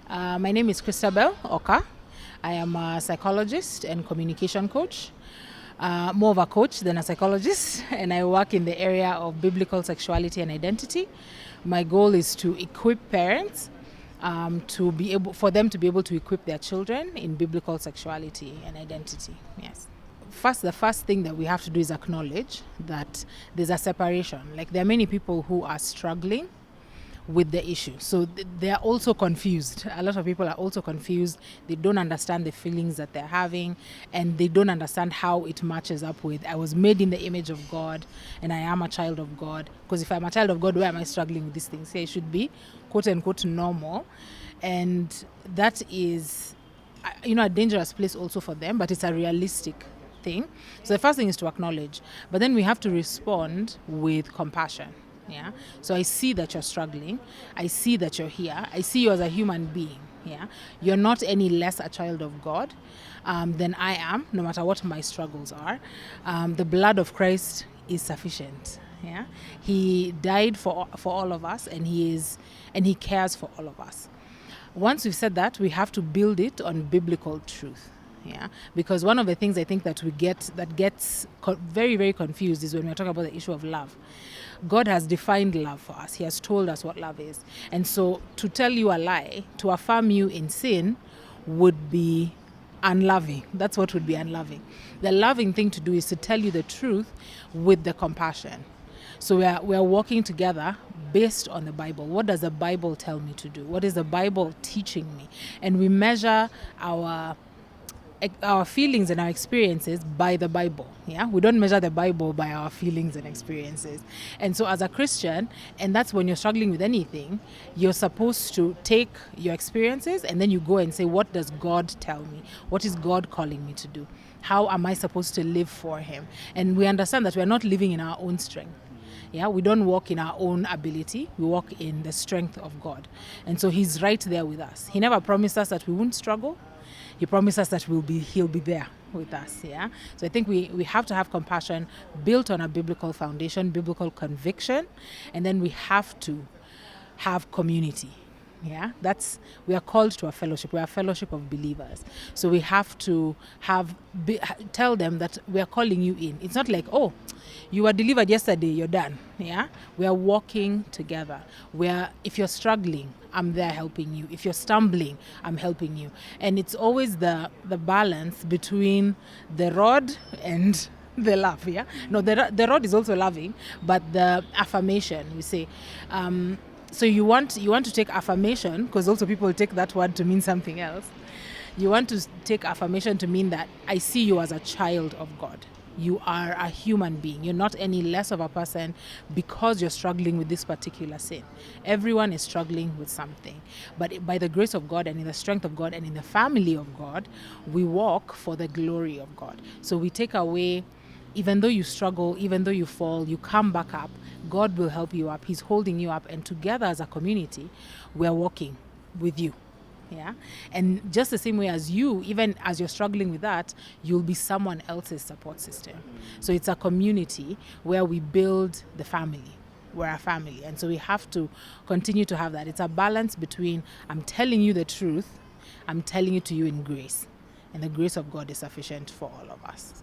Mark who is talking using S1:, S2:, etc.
S1: My name is Christabell Hoka. I am a psychologist and communication coach, more of a coach than a psychologist, and I work in the area of biblical sexuality and identity. My goal is to equip parents for them to be able to equip their children in biblical sexuality and identity. Yes. The first thing that we have to do is acknowledge that there's a separation. Like, there are many people who are struggling with the issue. So they are also confused. A lot of people are also confused. They don't understand the feelings that they're having, and they don't understand how it matches up with, I was made in the image of God and I am a child of God. Because if I'm a child of God, why am I struggling with these things? It should be quote unquote normal. And that is, a dangerous place also for them, but it's a realistic thing. So the first thing is to acknowledge, but then we have to respond with compassion. Yeah. So I see that you're struggling. I see that you're here. I see you as a human being. Yeah. You're not any less a child of God than I am, no matter what my struggles are. The blood of Christ is sufficient. Yeah. He died for all of us, and he cares for all of us. Once we've said that, we have to build it on biblical truth. Yeah, because one of the things I think that gets very, very confused is when we're talking about the issue of love. God has defined love for us. He has told us what love is. And so to tell you a lie, to affirm you in sin, would be unloving. That's what would be unloving. The loving thing to do is to tell you the truth with the compassion. So we are walking together based on the Bible. What does the Bible tell me to do? What is the Bible teaching me? And we measure our feelings and our experiences by the Bible. Yeah, we don't measure the Bible by our feelings and experiences. And so as a Christian, and that's when you're struggling with anything, you're supposed to take your experiences and then you go and say, what does God tell me? What is God calling me to do? How am I supposed to live for him? And we understand that we're not living in our own strength. Yeah, we don't walk in our own ability. We walk in the strength of God. And so he's right there with us. He never promised us that we wouldn't struggle. He promised us that he'll be there with us. Yeah. So I think we have to have compassion built on a biblical foundation, biblical conviction, and then we have to have community. Yeah, we are called to a fellowship. We are a fellowship of believers. So we have to tell them that we are calling you in. It's not like, oh, you were delivered yesterday, you're done. Yeah, we are walking together. If you're struggling, I'm there helping you. If you're stumbling, I'm helping you. And it's always the balance between the rod and the love. Yeah, no, the rod is also loving, but the affirmation, we say. So you want to take affirmation, because also people take that word to mean something else. You want to take affirmation to mean that I see you as a child of God. You are a human being. You're not any less of a person because you're struggling with this particular sin. Everyone is struggling with something. But by the grace of God and in the strength of God and in the family of God, we walk for the glory of God. So we take away, even though you struggle, even though you fall, you come back up, God will help you up. He's holding you up. And together as a community, we're walking with you. Yeah. And just the same way as you, even as you're struggling with that, you'll be someone else's support system. So it's a community where we build the family. We're a family. And so we have to continue to have that. It's a balance between, I'm telling you the truth, I'm telling it to you in grace. And the grace of God is sufficient for all of us.